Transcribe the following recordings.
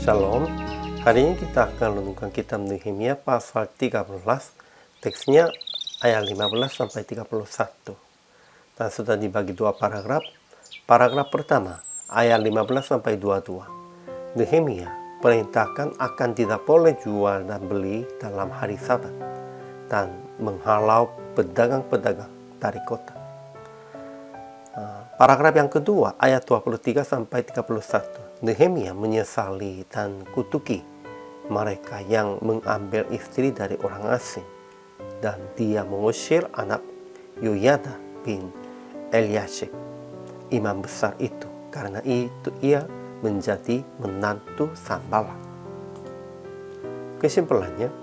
Shalom, hari ini kita akan renungkan kitab Nehemia pasal 13, teksnya ayat 15 sampai 31. Dan sudah dibagi dua paragraf. Paragraf pertama, ayat 15 sampai 22. Nehemia perintahkan akan tidak boleh jual dan beli dalam hari Sabat dan menghalau pedagang-pedagang dari kota. Paragraf yang kedua, ayat 23 sampai 31. Nehemia menyesali dan kutuki mereka yang mengambil istri dari orang asing, dan dia mengusir anak Yoyada bin Eliashib, imam besar itu, karena itu ia menjadi menantu Sanballat. Kesimpulannya,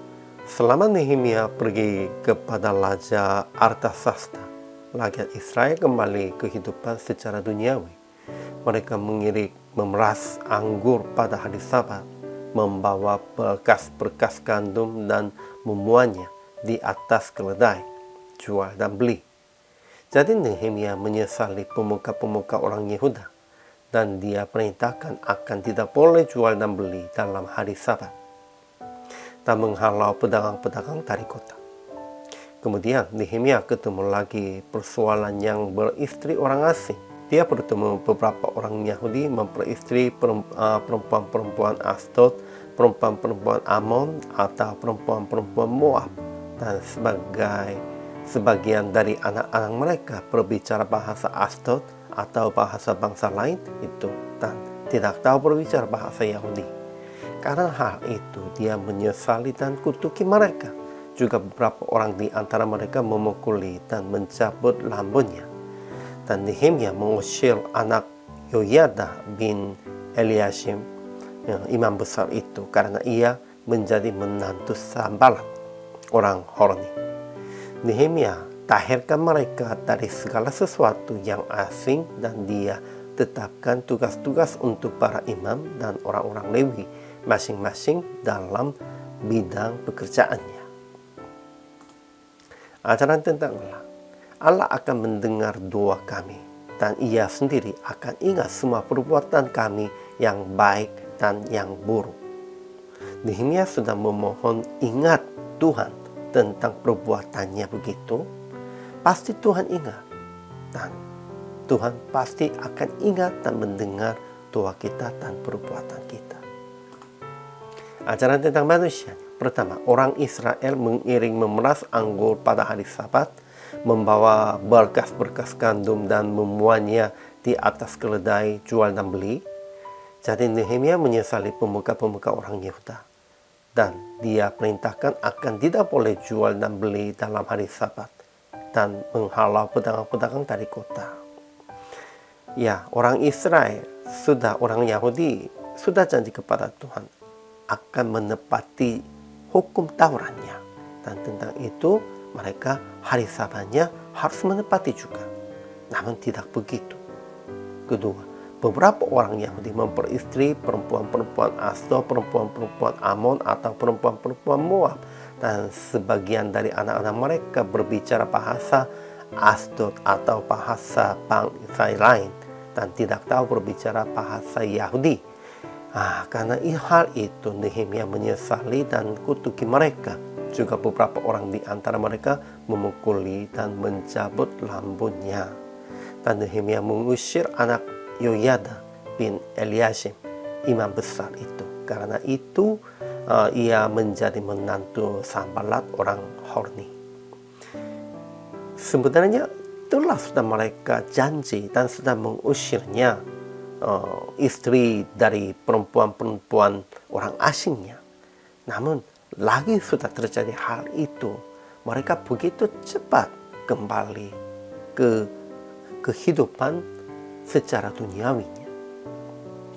selama Nehemia pergi kepada Raja Artasasta, rakyat Israel kembali kehidupan secara duniawi. Mereka mengirik memeras anggur pada hari Sabat, membawa berkas-berkas gandum dan memuatnya di atas keledai, jual dan beli. Jadi Nehemia menyesali pemuka-pemuka orang Yehuda, dan dia perintahkan akan tidak boleh jual dan beli dalam hari Sabat, dan menghalau pedagang-pedagang dari kota. Kemudian Nehemia ketemu lagi persoalan yang beristri orang asing. Dia bertemu beberapa orang Yahudi memperistri perempuan-perempuan Asdod, perempuan-perempuan Amon, atau perempuan-perempuan Moab. Dan sebagian dari anak-anak mereka berbicara bahasa Asdod atau bahasa bangsa lain itu, dan tidak tahu berbicara bahasa Yahudi. Karena hal itu dia menyesali dan kutuki mereka. Juga beberapa orang di antara mereka memukuli dan mencabut rambutnya. Dan Nehemia mengusir anak Yoyada bin Eliashib, imam besar itu, karena ia menjadi menantu Sanballat, orang Horni. Nehemia tahirkan mereka dari segala sesuatu yang asing, dan dia tetapkan tugas-tugas untuk para imam dan orang-orang Lewi masing-masing dalam bidang pekerjaannya. Ajaran tentang Allah akan mendengar doa kami, dan ia sendiri akan ingat semua perbuatan kami yang baik dan yang buruk. Nehemia sudah memohon ingat Tuhan tentang perbuatannya begitu. Pasti Tuhan ingat, dan Tuhan pasti akan ingat dan mendengar doa kita dan perbuatan kita. Ajaran tentang manusia. Pertama, orang Israel mengiring memeras anggur pada hari Sabat, membawa berkas-berkas gandum dan memuatnya di atas keledai, jual dan beli. Jadi Nehemia menyesali pemuka-pemuka orang Yehuda, dan dia perintahkan akan tidak boleh jual dan beli dalam hari Sabat dan menghalau pedagang-pedagang dari kota. Ya, orang Israel orang Yahudi sudah janji kepada Tuhan akan menepati hukum Tauratnya, dan tentang itu mereka hari Sabatnya harus menepati juga. Namun tidak begitu. Kedua, beberapa orang Yahudi memperistri perempuan-perempuan Asdod, perempuan-perempuan Amon, atau perempuan-perempuan Moab, dan sebagian dari anak-anak mereka berbicara bahasa Asdod atau bahasa bangsa lain, dan tidak tahu berbicara bahasa Yahudi. Karena hal itu Nehemia menyesali dan kutuki mereka. Juga beberapa orang di antara mereka memukuli dan mencabut rambutnya. Dan Nehemia mengusir anak Yoyada bin Eliashib, imam besar itu. Karena itu ia menjadi menantu Sanballat, orang Horni. Sebenarnya itulah sudah mereka janji dan sudah mengusirnya istri dari perempuan-perempuan orang asingnya. Namun lagi sudah terjadi hal itu, mereka begitu cepat kembali ke kehidupan secara duniawinya.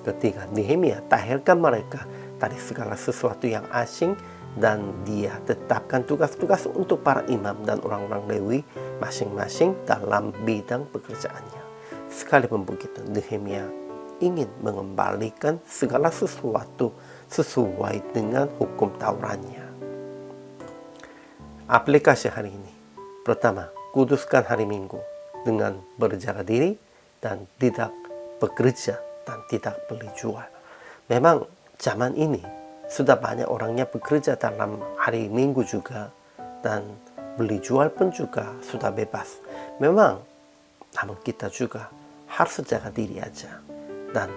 Ketika Nehemia tahirkan mereka dari segala sesuatu yang asing, dan dia tetapkan tugas-tugas untuk para imam dan orang-orang Lewi masing-masing dalam bidang pekerjaannya. Sekalipun begitu, Nehemia ingin mengembalikan segala sesuatu sesuai dengan hukum Tauratnya. Aplikasi hari ini. Pertama, kuduskan hari Minggu dengan berjaga diri dan tidak bekerja dan tidak beli jual. Memang zaman ini sudah banyak orangnya bekerja dalam hari Minggu juga, dan beli jual pun juga sudah bebas. Memang, namun kita juga harus jaga diri aja. Dan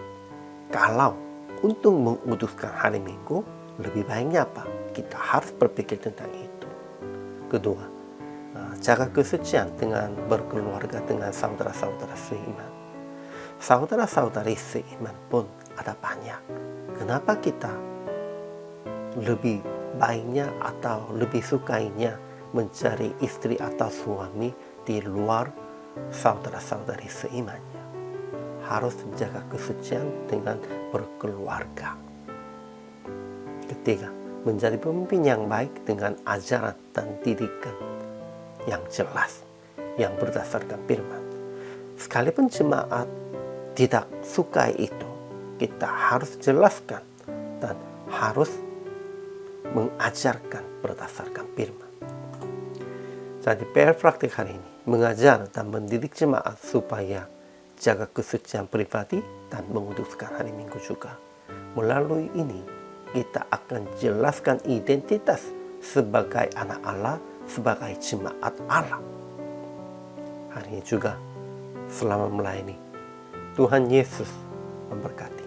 kalau untuk menguduskan hari Minggu, lebih baiknya apa? Kita harus berpikir tentang itu. Kedua, jaga kesucian dengan berkeluarga dengan saudara-saudara seiman. Saudara-saudari seiman pun ada banyak. Kenapa kita lebih baiknya atau lebih sukainya mencari istri atau suami di luar saudara-saudari seimannya? Harus jaga kesucian dengan berkeluarga. Ketiga, menjadi pemimpin yang baik dengan ajaran dan didikan yang jelas, yang berdasarkan firman. Sekalipun jemaat tidak suka itu, kita harus jelaskan dan harus mengajarkan berdasarkan firman. Jadi PR praktik hari ini mengajar dan mendidik jemaat supaya jaga kesucian pribadi dan menguduskan hari Minggu juga. Melalui ini kita akan jelaskan identitas sebagai anak Allah, sebagai jemaat Allah. Hari ini juga selama melayani, Tuhan Yesus memberkati.